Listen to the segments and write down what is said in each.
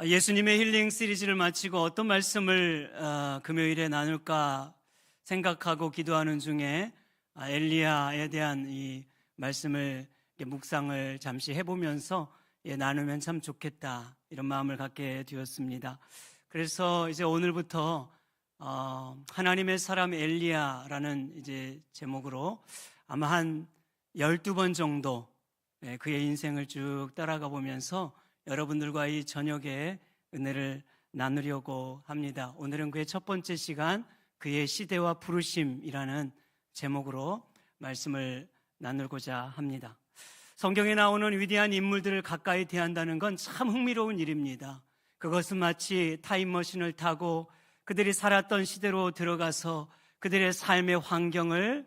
예수님의 힐링 시리즈를 마치고 어떤 말씀을 금요일에 나눌까 생각하고 기도하는 중에 엘리야에 대한 이 말씀을 묵상을 잠시 해보면서 나누면 참 좋겠다 이런 마음을 갖게 되었습니다. 그래서 이제 오늘부터 하나님의 사람 엘리야라는 이제 제목으로 아마 한 12번 정도 그의 인생을 쭉 따라가 보면서 여러분들과 이 저녁에 은혜를 나누려고 합니다. 오늘은 그의 첫 번째 시간, 그의 시대와 부르심이라는 제목으로 말씀을 나누고자 합니다. 성경에 나오는 위대한 인물들을 가까이 대한다는 건 참 흥미로운 일입니다. 그것은 마치 타임머신을 타고 그들이 살았던 시대로 들어가서 그들의 삶의 환경을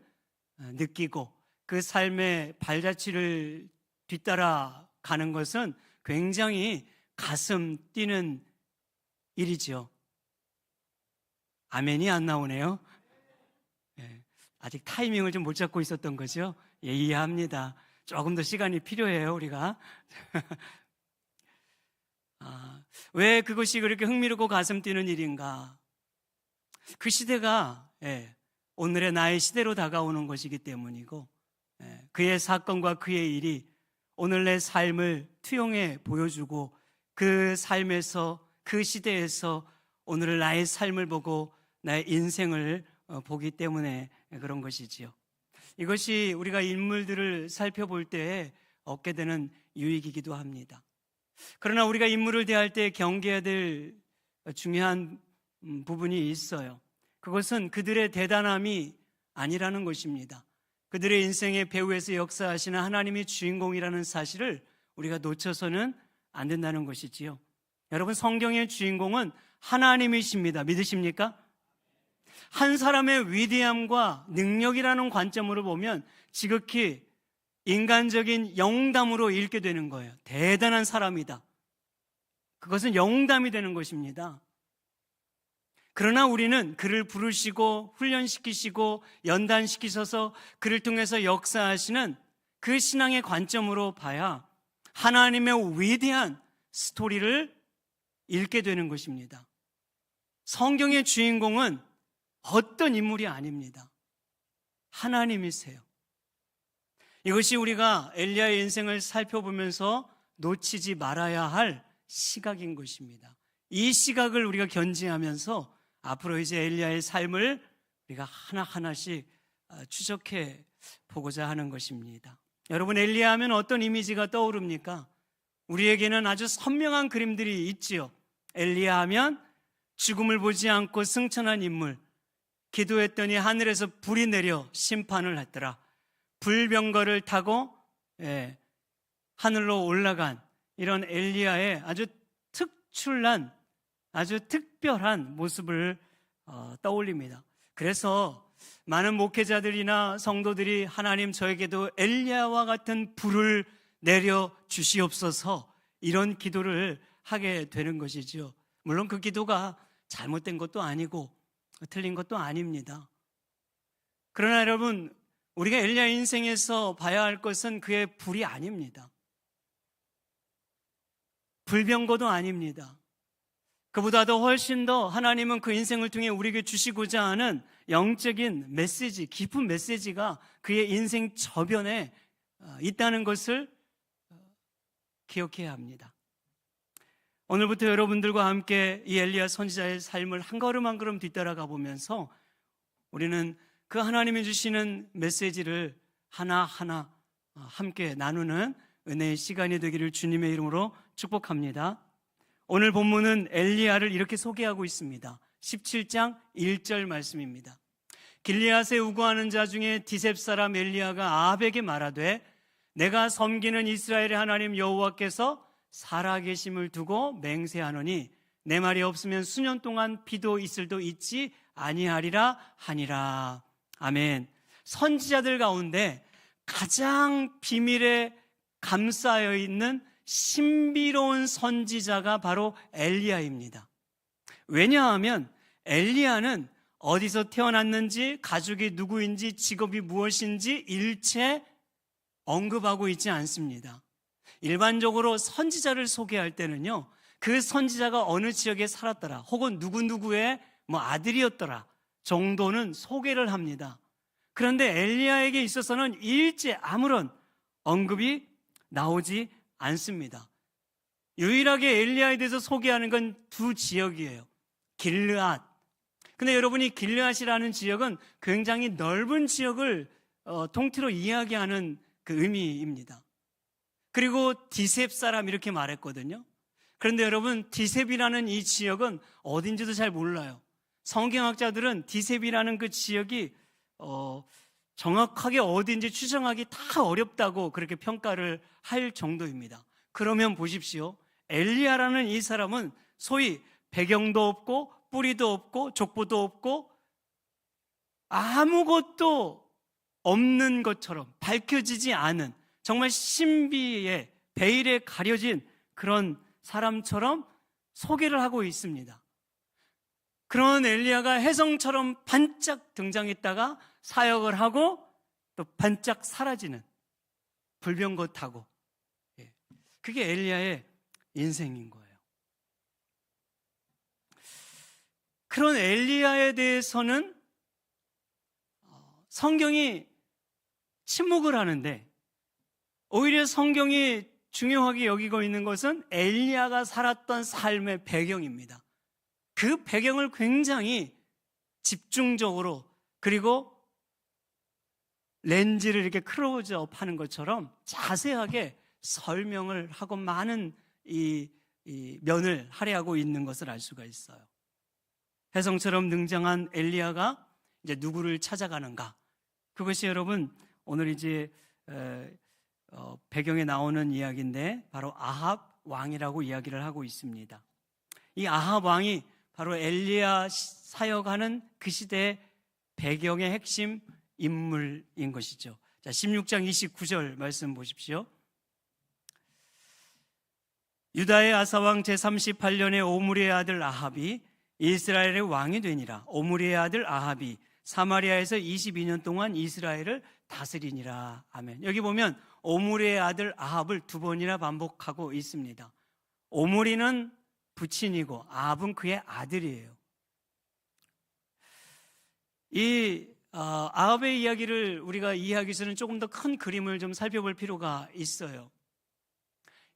느끼고 그 삶의 발자취를 뒤따라 가는 것은 굉장히 가슴 뛰는 일이죠. 아멘이 안 나오네요. 아직 타이밍을 좀 못 잡고 있었던 거죠. 이해합니다. 조금 더 시간이 필요해요, 우리가. 왜 그것이 그렇게 흥미롭고 가슴 뛰는 일인가? 그 시대가 오늘의 나의 시대로 다가오는 것이기 때문이고, 그의 사건과 그의 일이 오늘 내 삶을 투영해 보여주고 그 삶에서 그 시대에서 오늘 나의 삶을 보고 나의 인생을 보기 때문에 그런 것이지요. 이것이 우리가 인물들을 살펴볼 때 얻게 되는 유익이기도 합니다. 그러나 우리가 인물을 대할 때 경계해야 될 중요한 부분이 있어요. 그것은 그들의 대단함이 아니라는 것입니다. 그들의 인생의 배후에서 역사하시는 하나님이 주인공이라는 사실을 우리가 놓쳐서는 안 된다는 것이지요. 여러분, 성경의 주인공은 하나님이십니다. 믿으십니까? 한 사람의 위대함과 능력이라는 관점으로 보면 지극히 인간적인 영담으로 읽게 되는 거예요. 대단한 사람이다. 그것은 영담이 되는 것입니다. 그러나 우리는 그를 부르시고 훈련시키시고 연단시키셔서 그를 통해서 역사하시는 그 신앙의 관점으로 봐야 하나님의 위대한 스토리를 읽게 되는 것입니다. 성경의 주인공은 어떤 인물이 아닙니다. 하나님이세요. 이것이 우리가 엘리야의 인생을 살펴보면서 놓치지 말아야 할 시각인 것입니다. 이 시각을 우리가 견지하면서 앞으로 이제 엘리야의 삶을 우리가 하나하나씩 추적해 보고자 하는 것입니다. 여러분, 엘리야 하면 어떤 이미지가 떠오릅니까? 우리에게는 아주 선명한 그림들이 있지요. 엘리야 하면 죽음을 보지 않고 승천한 인물, 기도했더니 하늘에서 불이 내려 심판을 했더라. 불병거를 타고 하늘로 올라간 이런 엘리야의 아주 특출난, 아주 특별한 모습을 떠올립니다. 그래서 많은 목회자들이나 성도들이 하나님 저에게도 엘리야와 같은 불을 내려 주시옵소서 이런 기도를 하게 되는 것이죠. 물론 그 기도가 잘못된 것도 아니고 틀린 것도 아닙니다. 그러나 여러분, 우리가 엘리야 인생에서 봐야 할 것은 그의 불이 아닙니다. 불병거도 아닙니다. 그보다도 훨씬 더 하나님은 그 인생을 통해 우리에게 주시고자 하는 영적인 메시지, 깊은 메시지가 그의 인생 저변에 있다는 것을 기억해야 합니다. 오늘부터 여러분들과 함께 이 엘리야 선지자의 삶을 한 걸음 한 걸음 뒤따라가 보면서 우리는 그 하나님이 주시는 메시지를 하나하나 함께 나누는 은혜의 시간이 되기를 주님의 이름으로 축복합니다. 오늘 본문은 엘리야를 이렇게 소개하고 있습니다. 17장 1절 말씀입니다. 길리앗에 우거하는 자 중에 디셉 사람 엘리야가 아합에게 말하되 내가 섬기는 이스라엘의 하나님 여호와께서 살아계심을 두고 맹세하노니 내 말이 없으면 수년 동안 비도 이슬도 있지 아니하리라 하니라. 아멘. 선지자들 가운데 가장 비밀에 감싸여 있는 신비로운 선지자가 바로 엘리야입니다. 왜냐하면 엘리야는 어디서 태어났는지, 가족이 누구인지, 직업이 무엇인지 일체 언급하고 있지 않습니다. 일반적으로 선지자를 소개할 때는요, 그 선지자가 어느 지역에 살았더라, 혹은 누구누구의 아들이었더라 정도는 소개를 합니다. 그런데 엘리야에게 있어서는 일체 아무런 언급이 나오지 않습니다. 유일하게 엘리야에 대해서 소개하는 건 두 지역이에요. 길르앗. 근데 여러분이 길르앗이라는 지역은 굉장히 넓은 지역을 통틀어 이야기하는 그 의미입니다. 그리고 디셉 사람 이렇게 말했거든요. 그런데 여러분, 디셉이라는 이 지역은 어딘지도 잘 몰라요. 성경학자들은 디셉이라는 그 지역이 정확하게 어딘지 추정하기 다 어렵다고 그렇게 평가를 할 정도입니다. 그러면 보십시오. 엘리야라는 이 사람은 소위 배경도 없고 뿌리도 없고 족보도 없고 아무것도 없는 것처럼 밝혀지지 않은, 정말 신비의 베일에 가려진 그런 사람처럼 소개를 하고 있습니다. 그런 엘리야가 혜성처럼 반짝 등장했다가 사역을 하고 또 반짝 사라지는, 불병거타고, 그게 엘리야의 인생인 거예요. 그런 엘리야에 대해서는 성경이 침묵을 하는데, 오히려 성경이 중요하게 여기고 있는 것은 엘리야가 살았던 삶의 배경입니다. 그 배경을 굉장히 집중적으로, 그리고 렌즈를 이렇게 클로즈업 하는 것처럼 자세하게 설명을 하고 많은 이 면을 할애하고 있는 것을 알 수가 있어요. 혜성처럼 등장한 엘리야가 이제 누구를 찾아가는가? 그것이 여러분 오늘 이제 배경에 나오는 이야기인데, 바로 아합 왕이라고 이야기를 하고 있습니다. 이 아합 왕이 바로 엘리야 사역하는 그 시대의 배경의 핵심 인물인 것이죠. 자, 16장 29절 말씀 보십시오. 유다의 아사왕 제38년에 오므리의 아들 아합이 이스라엘의 왕이 되니라. 오므리의 아들 아합이 사마리아에서 22년 동안 이스라엘을 다스리니라. 아멘. 여기 보면 오므리의 아들 아합을 두 번이나 반복하고 있습니다. 오므리는 부친이고 아합은 그의 아들이에요. 이 아합의 이야기를 우리가 이해하기 위해서는 조금 더 큰 그림을 좀 살펴볼 필요가 있어요.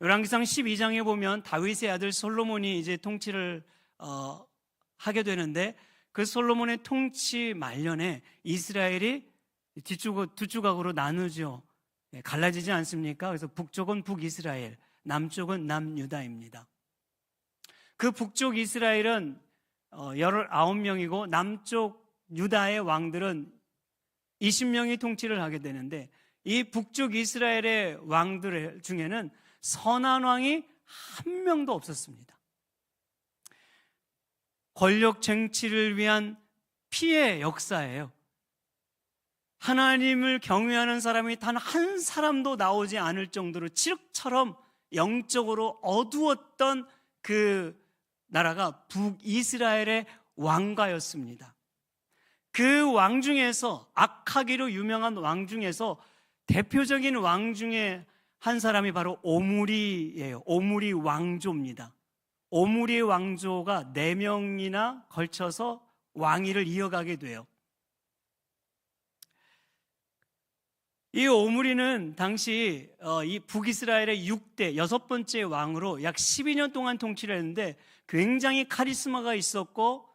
열왕기상 12장에 보면 다윗의 아들 솔로몬이 이제 통치를 하게 되는데, 그 솔로몬의 통치 말년에 이스라엘이 두 조각으로 나누죠. 갈라지지 않습니까? 그래서 북쪽은 북이스라엘, 남쪽은 남유다입니다. 그 북쪽 이스라엘은 19명이고 남쪽 유다의 왕들은 20명이 통치를 하게 되는데, 이 북쪽 이스라엘의 왕들 중에는 선한 왕이 한 명도 없었습니다. 권력 쟁취를 위한 피해 역사예요. 하나님을 경외하는 사람이 단 한 사람도 나오지 않을 정도로 칠흑처럼 영적으로 어두웠던 그 나라가 북이스라엘의 왕가였습니다. 그 왕 중에서, 악하기로 유명한 왕 중에서 대표적인 왕 중에 한 사람이 바로 오므리예요. 오므리 왕조입니다. 오므리 왕조가 4명이나 걸쳐서 왕위를 이어가게 돼요. 이 오므리는 당시 이 북이스라엘의 6대 6번째 왕으로 약 12년 동안 통치를 했는데, 굉장히 카리스마가 있었고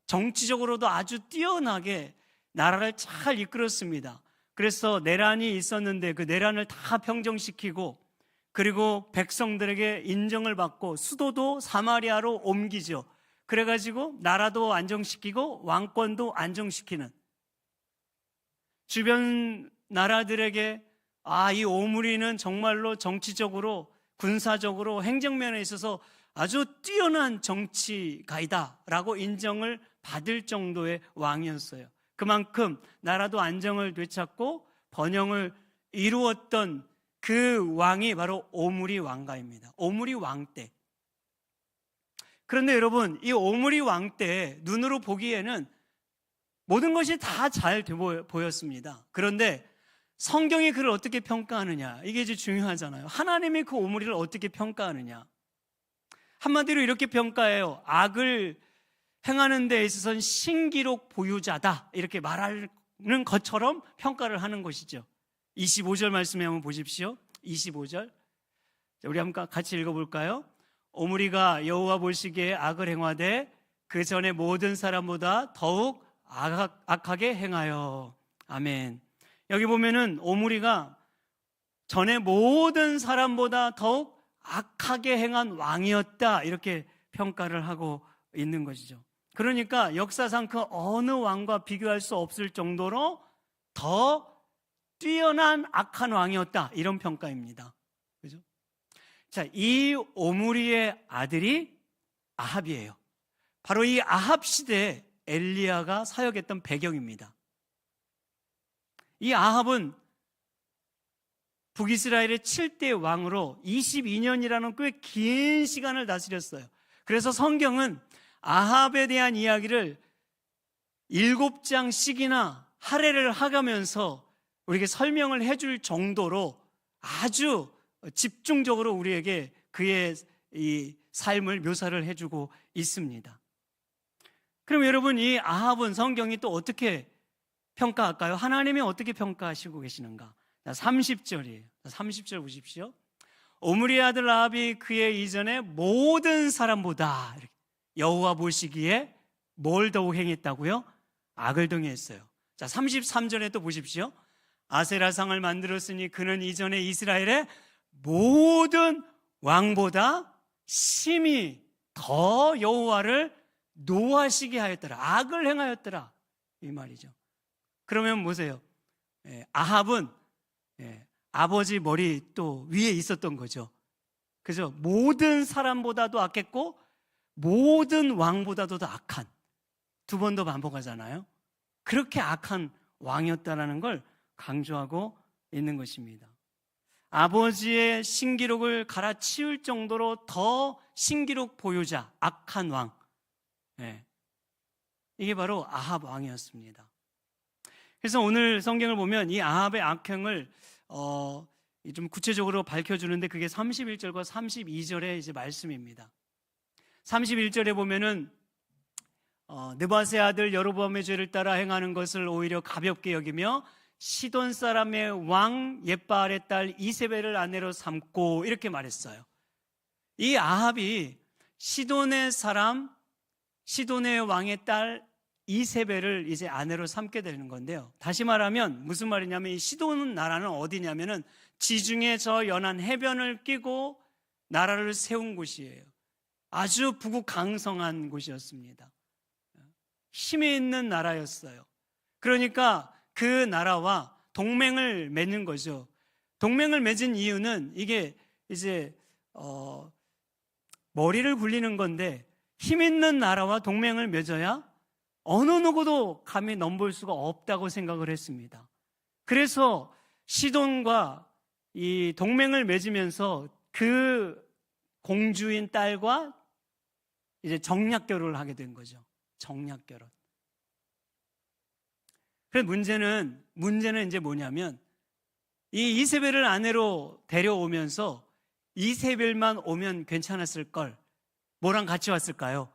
정치적으로도 아주 뛰어나게 나라를 잘 이끌었습니다. 그래서 내란이 있었는데 그 내란을 다 평정시키고, 그리고 백성들에게 인정을 받고 수도도 사마리아로 옮기죠. 그래가지고 나라도 안정시키고 왕권도 안정시키는, 주변 나라들에게 이 오므리는 정말로 정치적으로, 군사적으로, 행정면에 있어서 아주 뛰어난 정치가이다 라고 인정을 받을 정도의 왕이었어요. 그만큼 나라도 안정을 되찾고 번영을 이루었던 그 왕이 바로 오므리 왕가입니다. 오므리 왕 때. 그런데 여러분, 이 오므리 왕 때 눈으로 보기에는 모든 것이 다 잘 보였습니다. 그런데 성경이 그를 어떻게 평가하느냐, 이게 이제 중요하잖아요. 하나님이 그 오므리를 어떻게 평가하느냐. 한마디로 이렇게 평가해요. 악을 행하는 데 있어서는 신기록 보유자다, 이렇게 말하는 것처럼 평가를 하는 것이죠. 25절 말씀에 한번 보십시오. 25절 우리 한번 같이 읽어볼까요? 오므리가 여호와 보시기에 악을 행하되 그 전에 모든 사람보다 더욱 악하게 행하여. 아멘. 여기 보면은 오므리가 전에 모든 사람보다 더욱 악하게 행한 왕이었다, 이렇게 평가를 하고 있는 것이죠. 그러니까 역사상 그 어느 왕과 비교할 수 없을 정도로 더 뛰어난 악한 왕이었다, 이런 평가입니다. 그죠? 자, 이 오므리의 아들이 아합이에요. 바로 이 아합 시대에 엘리야가 사역했던 배경입니다. 이 아합은 북이스라엘의 7대 왕으로 22년이라는 꽤 긴 시간을 다스렸어요. 그래서 성경은 아합에 대한 이야기를 7장씩이나 할애를 하가면서 우리에게 설명을 해줄 정도로 아주 집중적으로 우리에게 그의 이 삶을 묘사를 해주고 있습니다. 그럼 여러분, 이 아합은 성경이 또 어떻게 평가할까요? 하나님이 어떻게 평가하시고 계시는가? 30절이에요. 30절 보십시오. 오므리 아들 아합이 그의 이전에 모든 사람보다 여호와 보시기에 뭘 더욱 행했다고요? 악을 동행했어요. 자, 33절에 또 보십시오. 아세라상을 만들었으니 그는 이전에 이스라엘의 모든 왕보다 심히 더 여호와를 노하시게 하였더라. 악을 행하였더라, 이 말이죠. 그러면 보세요. 아합은 아버지 머리 또 위에 있었던 거죠. 그죠? 모든 사람보다도 악했고 모든 왕보다도 더 악한, 두 번 더 반복하잖아요. 그렇게 악한 왕이었다는 걸 강조하고 있는 것입니다. 아버지의 신기록을 갈아치울 정도로 더 신기록 보유자, 악한 왕, 이게 바로 아합 왕이었습니다. 그래서 오늘 성경을 보면 이 아합의 악행을 좀 구체적으로 밝혀주는데 그게 31절과 32절의 이제 말씀입니다. 31절에 보면은 느밧의 아들 여로보암의 죄를 따라 행하는 것을 오히려 가볍게 여기며 시돈 사람의 왕 옙바알의 딸 이세벨을 아내로 삼고, 이렇게 말했어요. 이 아합이 시돈의 왕의 딸 이세벨을 이제 아내로 삼게 되는 건데요. 다시 말하면 무슨 말이냐면, 이 시돈 나라는 어디냐면은 지중해 저 연안 해변을 끼고 나라를 세운 곳이에요. 아주 부국강성한 곳이었습니다. 힘이 있는 나라였어요. 그러니까 그 나라와 동맹을 맺는 거죠. 동맹을 맺은 이유는 이게 이제 머리를 굴리는 건데, 힘 있는 나라와 동맹을 맺어야 어느 누구도 감히 넘볼 수가 없다고 생각을 했습니다. 그래서 시돈과 이 동맹을 맺으면서 그 공주인 딸과 이제 정략 결혼을 하게 된 거죠. 정략 결혼. 그래서 문제는 이제 뭐냐면, 이 이세벨을 아내로 데려오면서 이세벨만 오면 괜찮았을 걸 뭐랑 같이 왔을까요?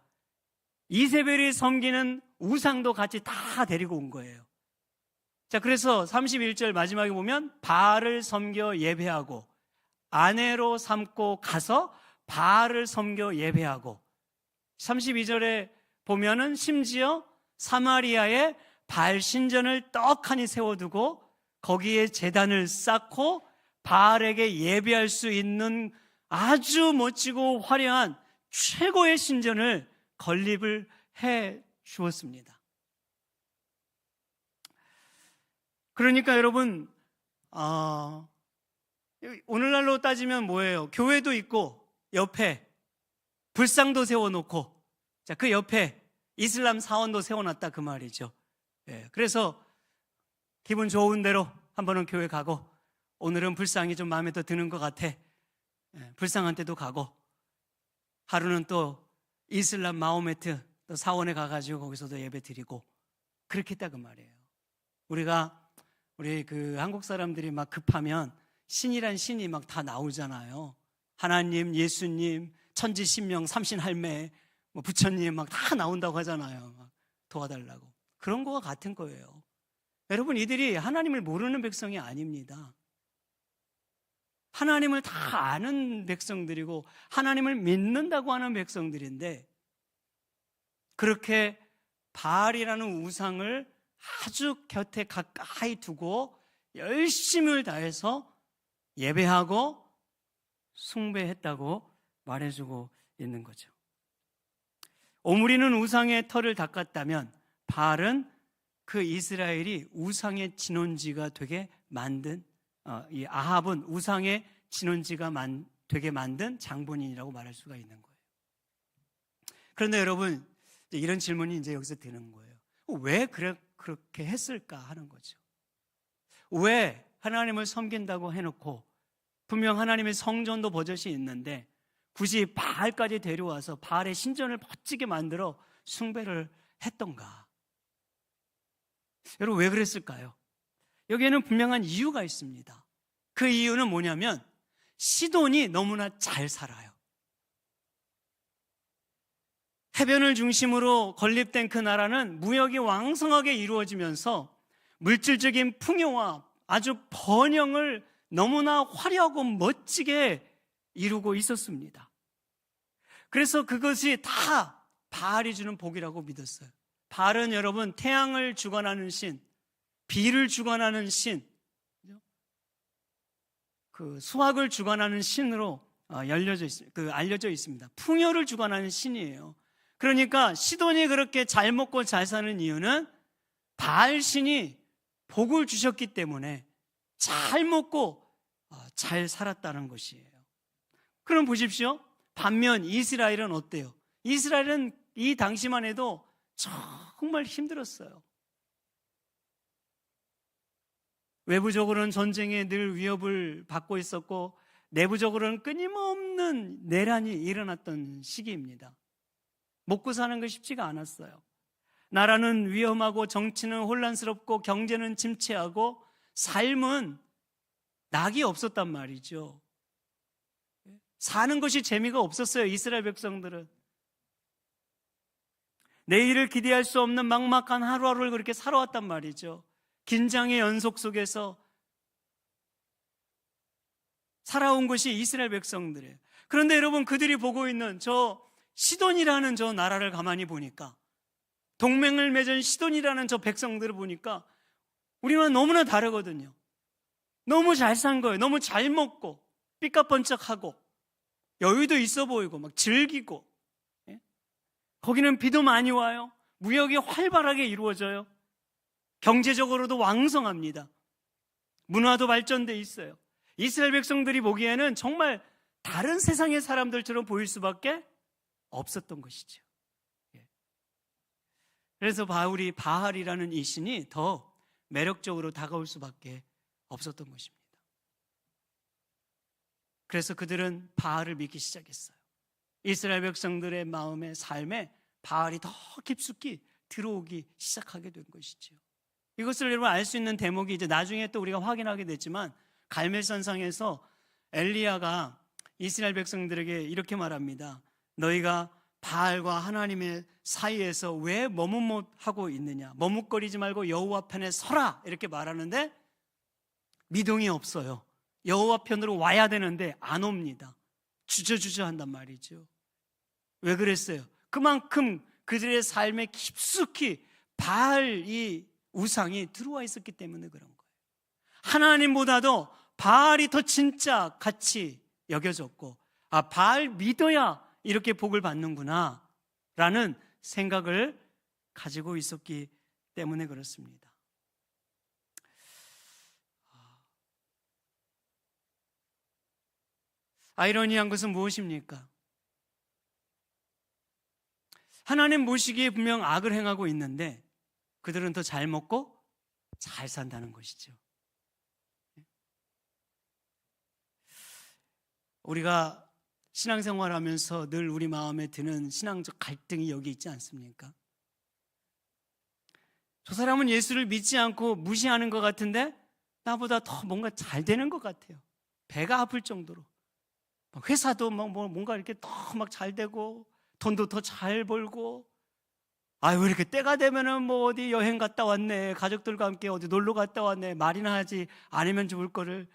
이세벨이 섬기는 우상도 같이 다 데리고 온 거예요. 자, 그래서 31절 마지막에 보면 바알을 섬겨 예배하고, 아내로 삼고 가서 바알을 섬겨 예배하고, 32절에 보면은 심지어 사마리아에 바알 신전을 떡하니 세워두고 거기에 제단을 쌓고 바알에게 예배할 수 있는 아주 멋지고 화려한 최고의 신전을 건립을 해 주었습니다. 그러니까 여러분, 오늘날로 따지면 뭐예요? 교회도 있고 옆에 불상도 세워놓고, 자, 그 옆에 이슬람 사원도 세워놨다, 그 말이죠. 그래서 기분 좋은 대로 한 번은 교회 가고, 오늘은 불상이 좀 마음에 더 드는 것 같아, 불상한테도 가고, 하루는 또 이슬람 마호메트 또 사원에 가가지고 거기서도 예배 드리고, 그렇게 했다, 그 말이에요. 우리 그 한국 사람들이 막 급하면 신이란 신이 막 다 나오잖아요. 하나님, 예수님, 천지신명 삼신할매 뭐 부처님 막 다 나온다고 하잖아요. 막 도와달라고. 그런 거와 같은 거예요. 여러분, 이들이 하나님을 모르는 백성이 아닙니다. 하나님을 다 아는 백성들이고 하나님을 믿는다고 하는 백성들인데, 그렇게 바알이라는 우상을 아주 곁에 가까이 두고 열심을 다해서 예배하고 숭배했다고 말해주고 있는 거죠. 오므리는 우상의 털을 닦았다면 바알은 그 이스라엘이 우상의 진원지가 되게 만든, 이 아합은 우상의 진원지가 되게 만든 장본인이라고 말할 수가 있는 거예요. 그런데 여러분, 이런 질문이 이제 여기서 드는 거예요. 왜 그렇게 했을까 하는 거죠. 왜 하나님을 섬긴다고 해놓고 분명 하나님의 성전도 버젓이 있는데 굳이 바알까지 데려와서 바알의 신전을 멋지게 만들어 숭배를 했던가? 여러분, 왜 그랬을까요? 여기에는 분명한 이유가 있습니다. 그 이유는 뭐냐면 시돈이 너무나 잘 살아요. 해변을 중심으로 건립된 그 나라는 무역이 왕성하게 이루어지면서 물질적인 풍요와 아주 번영을 너무나 화려하고 멋지게 이루고 있었습니다. 그래서 그것이 다 바알이 주는 복이라고 믿었어요. 바알은 여러분, 태양을 주관하는 신, 비를 주관하는 신, 그 수확을 주관하는 신으로 알려져 있습니다. 풍요를 주관하는 신이에요. 그러니까 시돈이 그렇게 잘 먹고 잘 사는 이유는 바알 신이 복을 주셨기 때문에 잘 먹고 잘 살았다는 것이에요. 그럼 보십시오. 반면 이스라엘은 어때요? 이스라엘은 이 당시만 해도 정말 힘들었어요. 외부적으로는 전쟁에 늘 위협을 받고 있었고 내부적으로는 끊임없는 내란이 일어났던 시기입니다. 먹고 사는 게 쉽지가 않았어요. 나라는 위험하고 정치는 혼란스럽고 경제는 침체하고 삶은 낙이 없었단 말이죠. 사는 것이 재미가 없었어요. 이스라엘 백성들은 내일을 기대할 수 없는 막막한 하루하루를 그렇게 살아왔단 말이죠. 긴장의 연속 속에서 살아온 것이 이스라엘 백성들이에요. 그런데 여러분, 그들이 보고 있는 저 시돈이라는 저 나라를 가만히 보니까, 동맹을 맺은 시돈이라는 저 백성들을 보니까 우리와 너무나 다르거든요. 너무 잘 산 거예요. 너무 잘 먹고 삐까뻔쩍하고 여유도 있어 보이고 막 즐기고, 거기는 비도 많이 와요. 무역이 활발하게 이루어져요. 경제적으로도 왕성합니다. 문화도 발전돼 있어요. 이스라엘 백성들이 보기에는 정말 다른 세상의 사람들처럼 보일 수밖에 없었던 것이죠. 그래서 바알이라는 이 신이 더 매력적으로 다가올 수밖에 없었던 것입니다. 그래서 그들은 바알을 믿기 시작했어요. 이스라엘 백성들의 마음의 삶에 바알이 더 깊숙이 들어오기 시작하게 된 것이죠. 이것을 여러분 알 수 있는 대목이 이제 나중에 또 우리가 확인하게 됐지만, 갈멜산상에서 엘리야가 이스라엘 백성들에게 이렇게 말합니다. 너희가 바알과 하나님의 사이에서 왜 머뭇하고 있느냐? 머뭇거리지 말고 여호와 편에 서라, 이렇게 말하는데 미동이 없어요. 여호와 편으로 와야 되는데 안 옵니다. 주저주저 한단 말이죠. 왜 그랬어요? 그만큼 그들의 삶에 깊숙이 바알 이 우상이 들어와 있었기 때문에 그런 거예요. 하나님보다도 바알이 더 진짜 가치 여겨졌고, 바알 믿어야 이렇게 복을 받는구나 라는 생각을 가지고 있었기 때문에 그렇습니다. 아이러니한 것은 무엇입니까? 하나님 보시기에 분명 악을 행하고 있는데 그들은 더 잘 먹고 잘 산다는 것이죠. 우리가 신앙생활하면서 늘 우리 마음에 드는 신앙적 갈등이 여기 있지 않습니까? 저 사람은 예수를 믿지 않고 무시하는 것 같은데 나보다 더 뭔가 잘 되는 것 같아요. 배가 아플 정도로. 회사도 뭔가 이렇게 더 막 잘 되고 돈도 더 잘 벌고, 아유 이렇게 때가 되면은 뭐 어디 여행 갔다 왔네, 가족들과 함께 어디 놀러 갔다 왔네, 말이나 하지 않으면 좋을 거를.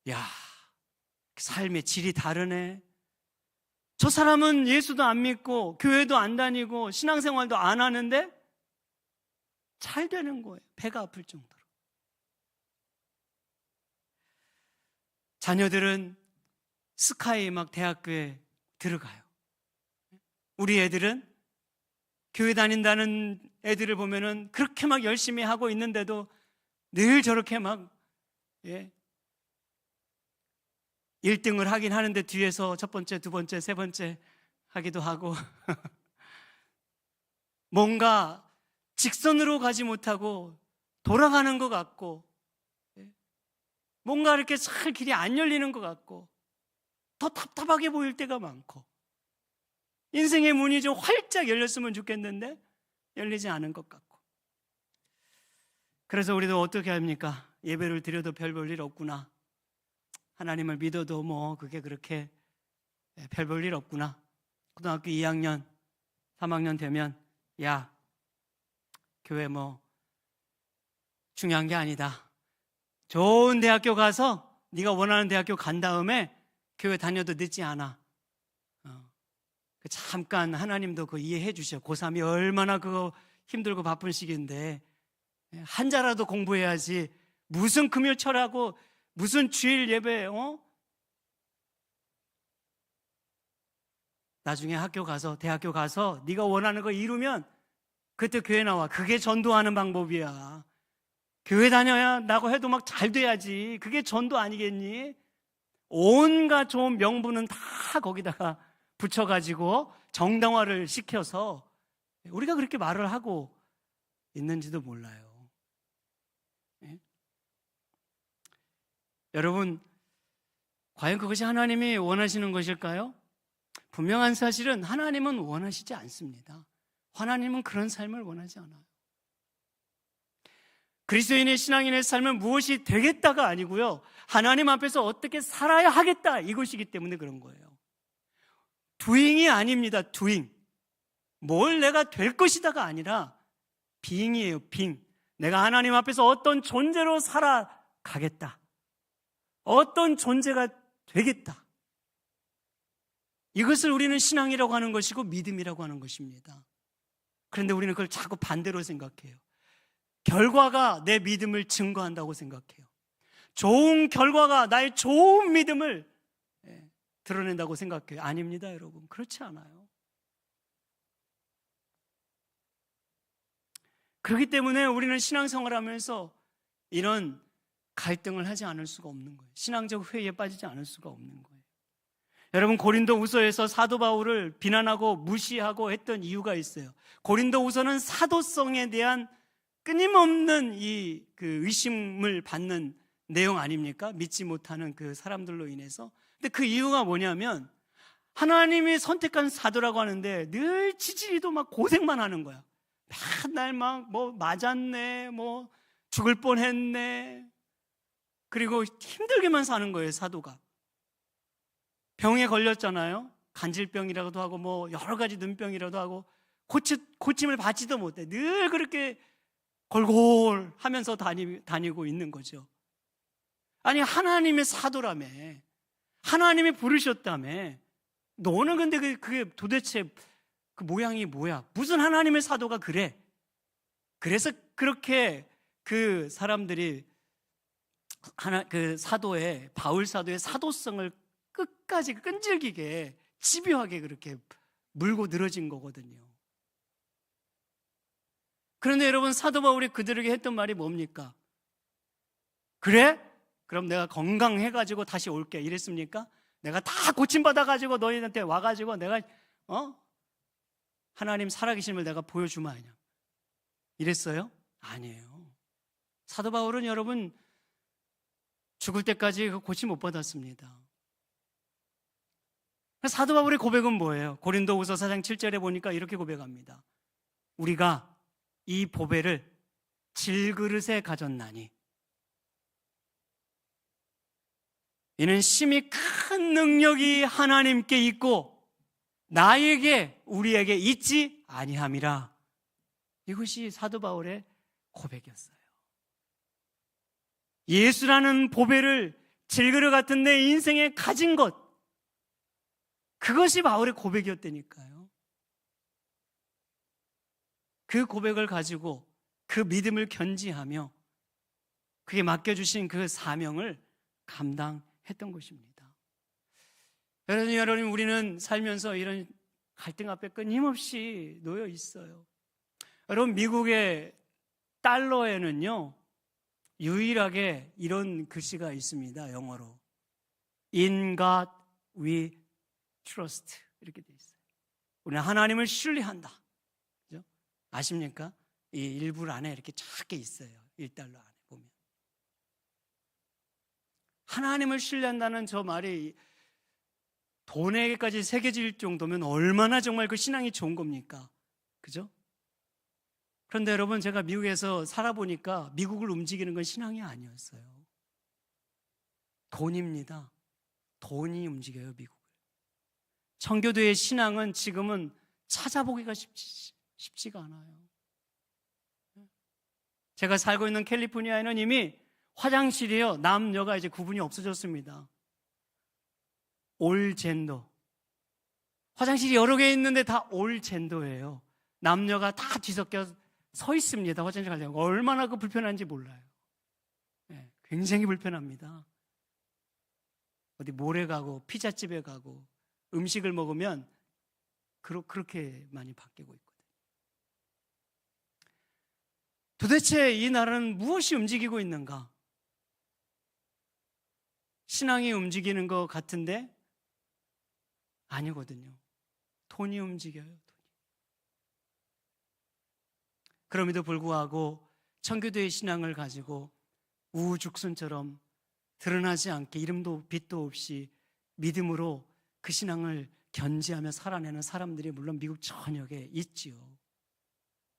야, 삶의 질이 다르네. 저 사람은 예수도 안 믿고 교회도 안 다니고 신앙생활도 안 하는데 잘 되는 거예요. 배가 아플 정도로. 자녀들은 스카이 막 대학교에 들어가요. 우리 애들은 교회 다닌다는 애들을 보면은 그렇게 막 열심히 하고 있는데도 늘 저렇게 막 1등을 하긴 하는데 뒤에서 첫 번째, 두 번째, 세 번째 하기도 하고 뭔가 직선으로 가지 못하고 돌아가는 것 같고, 뭔가 이렇게 잘 길이 안 열리는 것 같고, 더 답답하게 보일 때가 많고, 인생의 문이 좀 활짝 열렸으면 좋겠는데 열리지 않은 것 같고. 그래서 우리도 어떻게 합니까? 예배를 드려도 별 볼 일 없구나, 하나님을 믿어도 뭐 그게 그렇게 별 볼 일 없구나. 고등학교 2학년 3학년 되면 야, 교회 뭐 중요한 게 아니다, 좋은 대학교 가서 네가 원하는 대학교 간 다음에 교회 다녀도 늦지 않아. 잠깐 하나님도 그 이해해 주셔. 고3이 얼마나 그거 힘들고 바쁜 시기인데 한 자라도 공부해야지, 무슨 금요 철하고 무슨 주일 예배, 나중에 학교 가서 대학교 가서 네가 원하는 거 이루면 그때 교회 나와. 그게 전도하는 방법이야. 교회 다녀야 나고 해도 막 잘 돼야지. 그게 전도 아니겠니? 온갖 좋은 명분은 다 거기다가 붙여가지고 정당화를 시켜서 우리가 그렇게 말을 하고 있는지도 몰라요. 예? 여러분, 과연 그것이 하나님이 원하시는 것일까요? 분명한 사실은 하나님은 원하시지 않습니다. 하나님은 그런 삶을 원하지 않아요. 그리스도인의 신앙인의 삶은 무엇이 되겠다가 아니고요, 하나님 앞에서 어떻게 살아야 하겠다, 이것이기 때문에 그런 거예요. doing이 아닙니다. doing. 뭘 내가 될 것이다가 아니라 being이에요. being. 내가 하나님 앞에서 어떤 존재로 살아가겠다, 어떤 존재가 되겠다, 이것을 우리는 신앙이라고 하는 것이고 믿음이라고 하는 것입니다. 그런데 우리는 그걸 자꾸 반대로 생각해요. 결과가 내 믿음을 증거한다고 생각해요. 좋은 결과가 나의 좋은 믿음을 드러낸다고 생각해요. 아닙니다, 여러분. 그렇지 않아요. 그렇기 때문에 우리는 신앙생활을 하면서 이런 갈등을 하지 않을 수가 없는 거예요. 신앙적 회의에 빠지지 않을 수가 없는 거예요. 여러분, 고린도후서에서 사도 바울을 비난하고 무시하고 했던 이유가 있어요. 고린도후서는 사도성에 대한 끊임없는 그 의심을 받는 내용 아닙니까? 믿지 못하는 그 사람들로 인해서. 근데 그 이유가 뭐냐면 하나님이 선택한 사도라고 하는데 늘 지지리도 막 고생만 하는 거야. 맨날 막 뭐 맞았네, 뭐 죽을 뻔했네, 그리고 힘들게만 사는 거예요. 사도가 병에 걸렸잖아요. 간질병이라고도 하고 뭐 여러 가지 눈병이라도 하고 고침을 받지도 못해. 늘 그렇게 골골 하면서 다니고 있는 거죠. 아니, 하나님의 사도라며, 하나님이 부르셨다며, 너는 근데 그게 도대체 그 모양이 뭐야? 무슨 하나님의 사도가 그래? 그래서 그렇게 그 사람들이 그 사도의, 바울 사도의 사도성을 끝까지 끈질기게 집요하게 그렇게 물고 늘어진 거거든요. 그런데 여러분, 사도 바울이 그들에게 했던 말이 뭡니까? 그래? 그럼 내가 건강해가지고 다시 올게, 이랬습니까? 내가 다 고침받아가지고 너희한테 와가지고 내가 하나님 살아계심을 내가 보여주마, 그냥 이랬어요? 아니에요. 사도 바울은 여러분 죽을 때까지 그 고침 못 받았습니다. 사도 바울의 고백은 뭐예요? 고린도후서 4장 7절에 보니까 이렇게 고백합니다. 우리가 이 보배를 질그릇에 가졌나니. 이는 심히 큰 능력이 하나님께 있고 나에게 우리에게 있지 아니함이라. 이것이 사도 바울의 고백이었어요. 예수라는 보배를 질그릇 같은 내 인생에 가진 것, 그것이 바울의 고백이었다니까요. 그 고백을 가지고 그 믿음을 견지하며 그게 맡겨주신 그 사명을 감당했던 것입니다. 여러분, 우리는 살면서 이런 갈등 앞에 끊임없이 놓여 있어요. 여러분, 미국의 달러에는요, 유일하게 이런 글씨가 있습니다. 영어로. In God we trust. 이렇게 돼 있어요. 우리는 하나님을 신뢰한다. 그죠? 아십니까? 이 일부 안에 이렇게 작게 있어요. 1달러 안에 보면. 하나님을 신뢰한다는 저 말이 돈에게까지 새겨질 정도면 얼마나 정말 그 신앙이 좋은 겁니까? 그죠? 그런데 여러분, 제가 미국에서 살아보니까 미국을 움직이는 건 신앙이 아니었어요. 돈입니다. 돈이 움직여요, 미국을. 청교도의 신앙은 지금은 찾아보기가 쉽지가 않아요. 제가 살고 있는 캘리포니아에는 이미 화장실이요, 남녀가 이제 구분이 없어졌습니다. 올 젠더. 화장실이 여러 개 있는데 다 올 젠더예요. 남녀가 다 뒤섞여 서 있습니다. 화장실 가려고. 얼마나 그 불편한지 몰라요. 네, 굉장히 불편합니다. 어디 몰에 가고 피자집에 가고 음식을 먹으면 그렇게 많이 바뀌고 있거든요. 도대체 이 나라는 무엇이 움직이고 있는가? 신앙이 움직이는 것 같은데 아니거든요. 돈이 움직여요. 그럼에도 불구하고 청교도의 신앙을 가지고 우후죽순처럼 드러나지 않게 이름도 빛도 없이 믿음으로 그 신앙을 견지하며 살아내는 사람들이 물론 미국 전역에 있지요.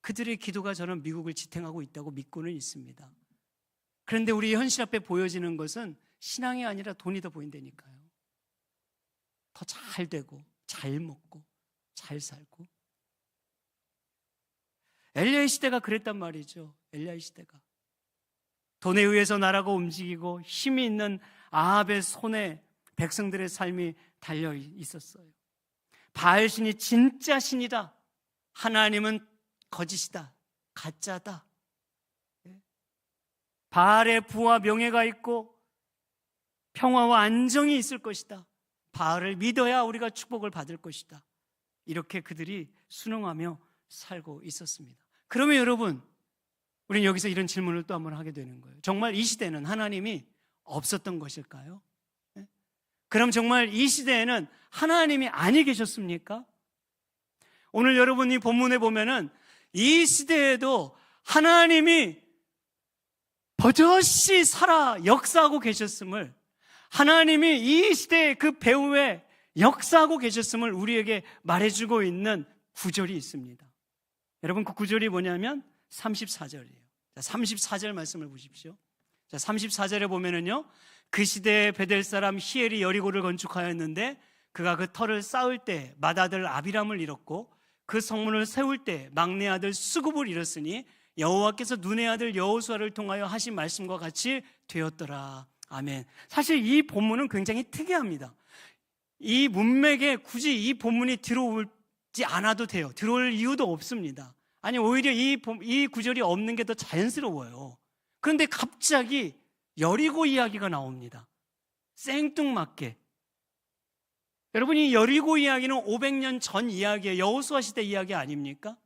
그들의 기도가 저는 미국을 지탱하고 있다고 믿고는 있습니다. 그런데 우리 현실 앞에 보여지는 것은 신앙이 아니라 돈이 더 보인다니까요. 더 잘 되고 잘 먹고 잘 살고. 엘리야의 시대가 그랬단 말이죠. 엘리야의 시대가 돈에 의해서 나라가 움직이고 힘이 있는 아합의 손에 백성들의 삶이 달려 있었어요. 바알신이 진짜 신이다, 하나님은 거짓이다, 가짜다. 바알의 부와 명예가 있고 평화와 안정이 있을 것이다, 바알을 믿어야 우리가 축복을 받을 것이다, 이렇게 그들이 순응하며 살고 있었습니다. 그러면 여러분, 우리는 여기서 이런 질문을 또 한번 하게 되는 거예요. 정말 이 시대는 하나님이 없었던 것일까요? 그럼 정말 이 시대에는 하나님이 아니 계셨습니까? 오늘 여러분이 본문에 보면은 이 시대에도 하나님이 버젓이 살아 역사하고 계셨음을, 하나님이 이 시대의 그 배후에 역사하고 계셨음을 우리에게 말해주고 있는 구절이 있습니다. 여러분, 그 구절이 뭐냐면 34절이에요. 자, 34절 말씀을 보십시오. 자, 34절에 보면은요, 그 시대에 베델 사람 히엘이 여리고를 건축하였는데 그가 그 터를 쌓을 때 맏아들 아비람을 잃었고 그 성문을 세울 때 막내 아들 수굽을 잃었으니 여호와께서 눈의 아들 여호수아를 통하여 하신 말씀과 같이 되었더라. 아멘. 사실 이 본문은 굉장히 특이합니다. 이 문맥에 굳이 이 본문이 들어오지 않아도 돼요. 들어올 이유도 없습니다. 아니, 오히려 이 구절이 없는 게 더 자연스러워요. 그런데 갑자기 여리고 이야기가 나옵니다. 생뚱맞게. 여러분, 이 여리고 이야기는 500년 전 이야기예요. 여호수아 시대 이야기 아닙니까?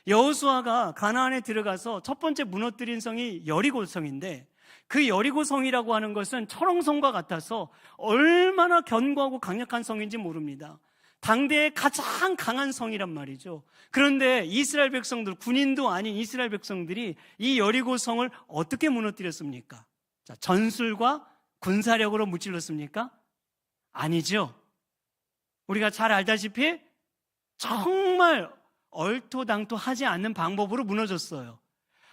여호수아가 가나안에 들어가서 첫 번째 무너뜨린 성이 여리고성인데, 그 여리고성이라고 하는 것은 철옹성과 같아서 얼마나 견고하고 강력한 성인지 모릅니다. 당대의 가장 강한 성이란 말이죠. 그런데 이스라엘 백성들, 군인도 아닌 이스라엘 백성들이 이 여리고성을 어떻게 무너뜨렸습니까? 자, 전술과 군사력으로 무찔렀습니까? 아니죠. 우리가 잘 알다시피 정말 얼토당토하지 않는 방법으로 무너졌어요.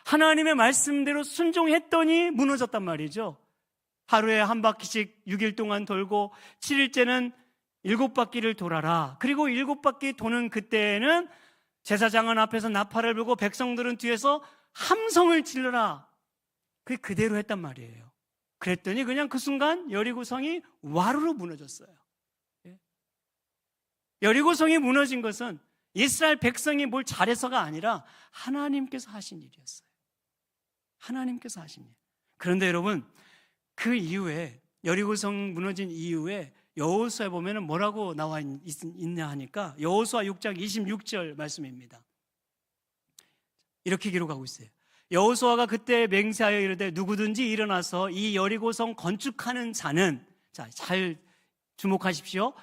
하나님의 말씀대로 순종했더니 무너졌단 말이죠. 하루에 한 바퀴씩 6일 동안 돌고 7일째는 7바퀴를 돌아라. 그리고 7바퀴 도는 그때에는 제사장은 앞에서 나팔을 불고 백성들은 뒤에서 함성을 질러라. 그게 그대로 했단 말이에요. 그랬더니 그냥 그 순간 여리고성이 와르르 무너졌어요. 여리고성이 무너진 것은 이스라엘 백성이 뭘 잘해서가 아니라 하나님께서 하신 일이었어요. 하나님께서 하신 일. 그런데 여러분, 그 이후에 여리고성 무너진 이후에 여호수아에 보면 뭐라고 나와 있냐 하니까 여호수아 6장 26절 말씀입니다. 이렇게 기록하고 있어요. 여호수아가 그때 맹세하여 이르되 누구든지 일어나서 이 여리고성 건축하는 자는, 자, 잘 주목하십시오.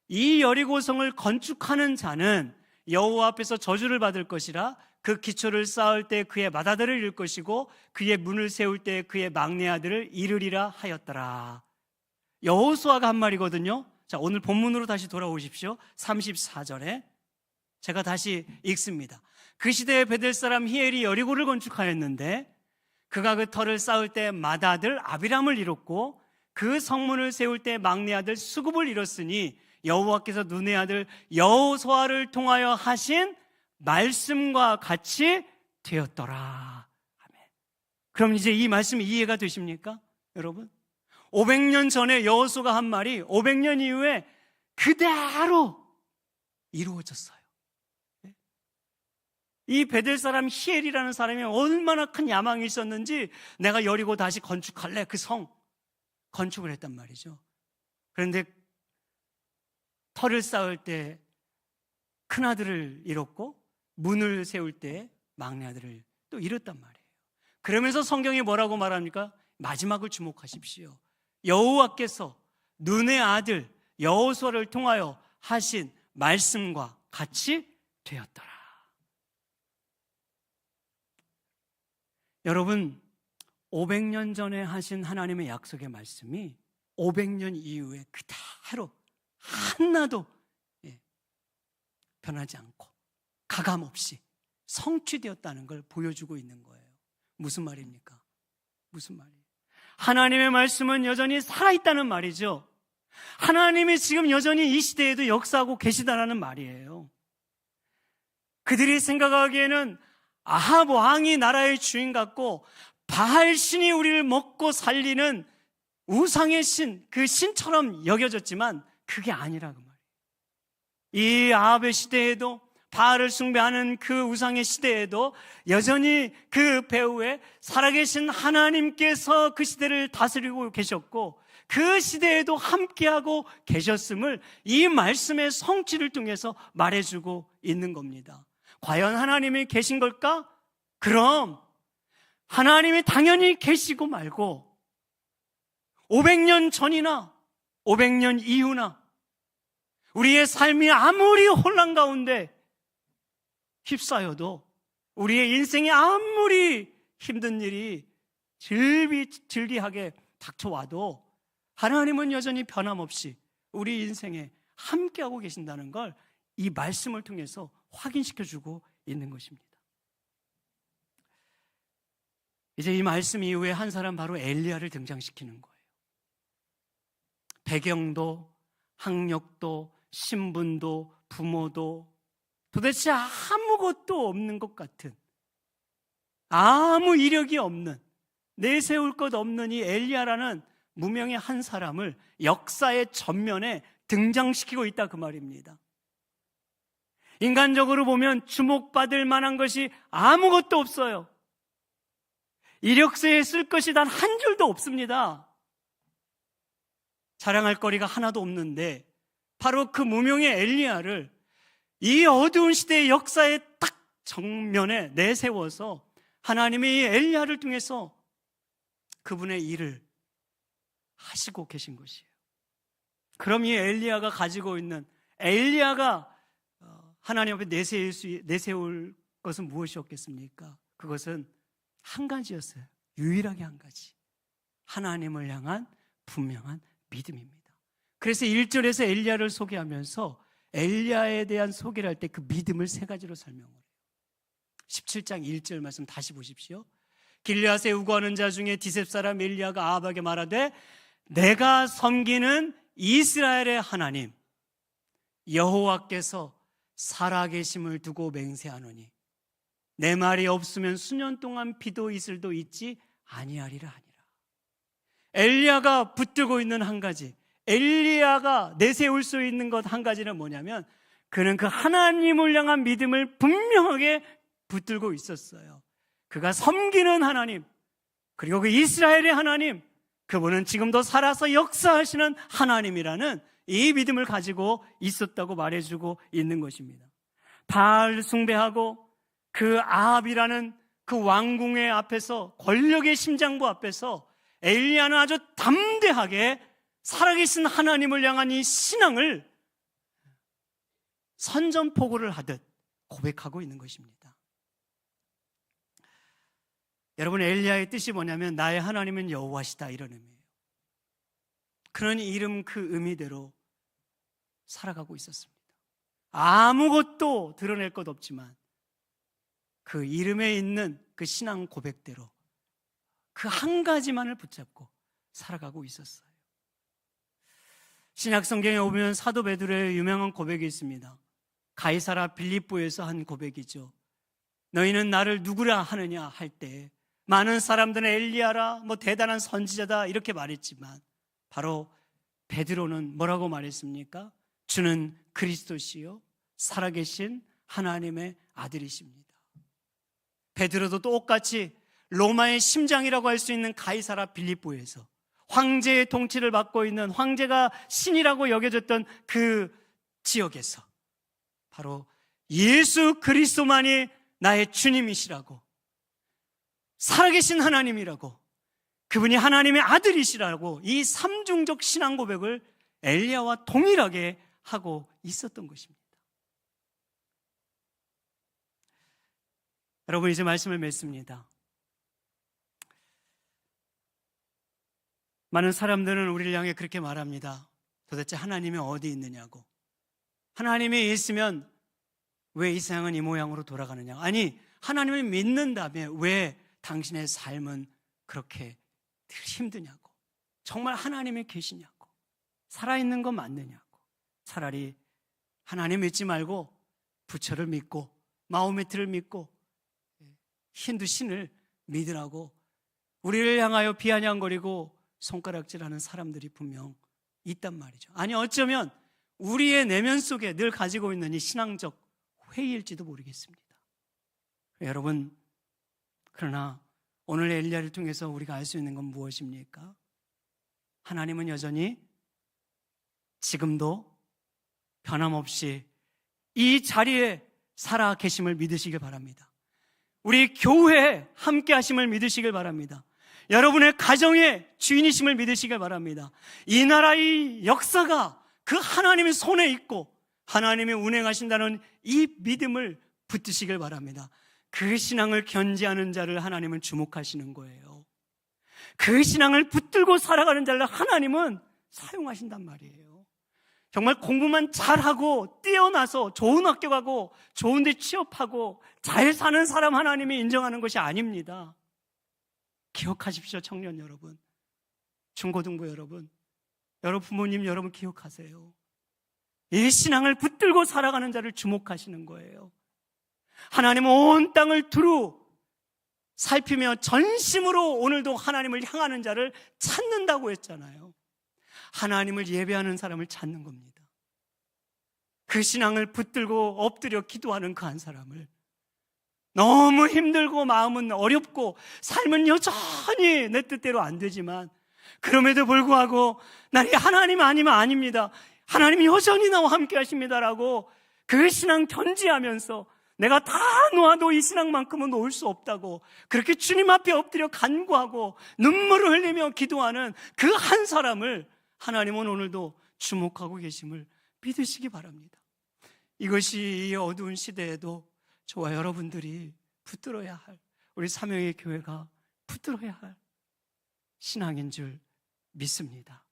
이 여리고성을 건축하는 자는 여호와 앞에서 저주를 받을 것이라. 그 기초를 쌓을 때 그의 맏아들을 잃을 것이고 그의 문을 세울 때 그의 막내 아들을 잃으리라 하였더라. 여호수아가 한 말이거든요. 자, 오늘 본문으로 다시 돌아오십시오. 34절에 제가 다시 읽습니다. 그 시대에 베델 사람 히엘이 여리고를 건축하였는데 그가 그 터를 쌓을 때 맏아들 아비람을 잃었고 그 성문을 세울 때 막내 아들 수굽을 잃었으니 여호와께서 눈의 아들 여호수아를 통하여 하신 말씀과 같이 되었더라. 아멘. 그럼 이제 이 말씀이 이해가 되십니까? 여러분, 500년 전에 여호수아가 한 말이 500년 이후에 그대로 이루어졌어요. 이 베델 사람 히엘이라는 사람이 얼마나 큰 야망이 있었는지 내가 여리고 다시 건축할래, 그 성 건축을 했단 말이죠. 그런데 터를 쌓을 때 큰아들을 잃었고 문을 세울 때 막내 아들을 또 잃었단 말이에요. 그러면서 성경이 뭐라고 말합니까? 마지막을 주목하십시오. 여호와께서 눈의 아들 여호수아를 통하여 하신 말씀과 같이 되었더라. 여러분, 500년 전에 하신 하나님의 약속의 말씀이 500년 이후에 그대로 하나도 변하지 않고 가감없이 성취되었다는 걸 보여주고 있는 거예요. 무슨 말입니까? 무슨 말이에요? 하나님의 말씀은 여전히 살아있다는 말이죠. 하나님이 지금 여전히 이 시대에도 역사하고 계시다는 말이에요. 그들이 생각하기에는 아합 왕이 나라의 주인 같고 바알 신이 우리를 먹고 살리는 우상의 신, 그 신처럼 여겨졌지만 그게 아니라 그 말이에요. 이 아합의 시대에도 바알을 숭배하는 그 우상의 시대에도 여전히 그 배후에 살아계신 하나님께서 그 시대를 다스리고 계셨고 그 시대에도 함께하고 계셨음을 이 말씀의 성취를 통해서 말해주고 있는 겁니다. 과연 하나님이 계신 걸까? 그럼 하나님이 당연히 계시고 말고 500년 전이나 500년 이후나 우리의 삶이 아무리 혼란 가운데 휩싸여도 우리의 인생에 아무리 힘든 일이 즐비하게 닥쳐와도 하나님은 여전히 변함없이 우리 인생에 함께하고 계신다는 걸 이 말씀을 통해서 확인시켜주고 있는 것입니다. 이제 이 말씀 이후에 한 사람 바로 엘리야를 등장시키는 거예요. 배경도 학력도 신분도 부모도 도대체 아무것도 없는 것 같은, 아무 이력이 없는, 내세울 것 없는 이 엘리야라는 무명의 한 사람을 역사의 전면에 등장시키고 있다 그 말입니다. 인간적으로 보면 주목받을 만한 것이 아무것도 없어요. 이력서에 쓸 것이 단 한 줄도 없습니다. 자랑할 거리가 하나도 없는데 바로 그 무명의 엘리야를 이 어두운 시대의 역사의 딱 정면에 내세워서 하나님이 이 엘리야를 통해서 그분의 일을 하시고 계신 것이에요. 그럼 이 엘리야가 가지고 있는, 엘리야가 하나님 앞에 내세울 것은 무엇이었겠습니까? 그것은 한 가지였어요. 유일하게 한 가지. 하나님을 향한 분명한 믿음입니다. 그래서 1절에서 엘리야를 소개하면서 엘리야에 대한 소개를 할 때 그 믿음을 세 가지로 설명을 해요. 17장 1절 말씀 다시 보십시오. 길르앗에 우거하는 자 중에 디셉 사람 엘리야가 아합에게 말하되 내가 섬기는 이스라엘의 하나님 여호와께서 살아계심을 두고 맹세하노니 내 말이 없으면 수년 동안 비도 이슬도 있지 아니하리라 하니라. 엘리야가 붙들고 있는 한 가지, 엘리야가 내세울 수 있는 것 한 가지는 뭐냐면 그는 그 하나님을 향한 믿음을 분명하게 붙들고 있었어요. 그가 섬기는 하나님, 그리고 그 이스라엘의 하나님, 그분은 지금도 살아서 역사하시는 하나님이라는 이 믿음을 가지고 있었다고 말해주고 있는 것입니다. 바알 숭배하고 그 아합이라는 그 왕궁의 앞에서, 권력의 심장부 앞에서 엘리야는 아주 담대하게 살아계신 하나님을 향한 이 신앙을 선전포고를 하듯 고백하고 있는 것입니다. 여러분, 엘리야의 뜻이 뭐냐면 나의 하나님은 여호와시다, 이런 의미예요. 그런 이름 그 의미대로 살아가고 있었습니다. 아무것도 드러낼 것 없지만 그 이름에 있는 그 신앙 고백대로 그 한 가지만을 붙잡고 살아가고 있었어요. 신약 성경에 보면 사도 베드로의 유명한 고백이 있습니다. 가이사라 빌립보에서 한 고백이죠. 너희는 나를 누구라 하느냐 할 때 많은 사람들은 엘리야라, 대단한 선지자다 이렇게 말했지만 바로 베드로는 뭐라고 말했습니까? 주는 그리스도시요 살아계신 하나님의 아들이십니다. 베드로도 똑같이 로마의 심장이라고 할 수 있는 가이사라 빌립보에서 황제의 통치를 받고 있는, 황제가 신이라고 여겨졌던 그 지역에서 바로 예수 그리스도만이 나의 주님이시라고, 살아계신 하나님이라고, 그분이 하나님의 아들이시라고 이 삼중적 신앙 고백을 엘리야와 동일하게 하고 있었던 것입니다. 여러분, 이제 말씀을 맺습니다. 많은 사람들은 우리를 향해 그렇게 말합니다. 도대체 하나님이 어디 있느냐고. 하나님이 있으면 왜 이 세상은 이 모양으로 돌아가느냐. 아니, 하나님을 믿는다면 왜 당신의 삶은 그렇게 늘 힘드냐고. 정말 하나님이 계시냐고. 살아있는 거 맞느냐고. 차라리 하나님 믿지 말고 부처를 믿고 마호메트를 믿고 힌두 신을 믿으라고 우리를 향하여 비아냥거리고 손가락질하는 사람들이 분명 있단 말이죠. 아니, 어쩌면 우리의 내면 속에 늘 가지고 있는 이 신앙적 회의일지도 모르겠습니다. 여러분, 그러나 오늘 엘리야를 통해서 우리가 알 수 있는 건 무엇입니까? 하나님은 여전히 지금도 변함없이 이 자리에 살아 계심을 믿으시길 바랍니다. 우리 교회에 함께 하심을 믿으시길 바랍니다. 여러분의 가정의 주인이심을 믿으시길 바랍니다. 이 나라의 역사가 그 하나님의 손에 있고 하나님이 운행하신다는 이 믿음을 붙드시길 바랍니다. 그 신앙을 견지하는 자를 하나님은 주목하시는 거예요. 그 신앙을 붙들고 살아가는 자를 하나님은 사용하신단 말이에요. 정말 공부만 잘하고 뛰어나서 좋은 학교 가고 좋은 데 취업하고 잘 사는 사람 하나님이 인정하는 것이 아닙니다. 기억하십시오, 청년 여러분, 중고등부 여러분, 여러분 부모님 여러분 기억하세요. 이 신앙을 붙들고 살아가는 자를 주목하시는 거예요. 하나님은 온 땅을 두루 살피며 전심으로 오늘도 하나님을 향하는 자를 찾는다고 했잖아요. 하나님을 예배하는 사람을 찾는 겁니다. 그 신앙을 붙들고 엎드려 기도하는 그 한 사람을, 너무 힘들고 마음은 어렵고 삶은 여전히 내 뜻대로 안 되지만 그럼에도 불구하고 나는 하나님 아니면 아닙니다, 하나님이 여전히 나와 함께 하십니다라고 그 신앙 견지하면서 내가 다 놓아도 이 신앙만큼은 놓을 수 없다고 그렇게 주님 앞에 엎드려 간구하고 눈물을 흘리며 기도하는 그 한 사람을 하나님은 오늘도 주목하고 계심을 믿으시기 바랍니다. 이것이 이 어두운 시대에도 저와 여러분들이 붙들어야 할, 우리 사명의 교회가 붙들어야 할 신앙인 줄 믿습니다.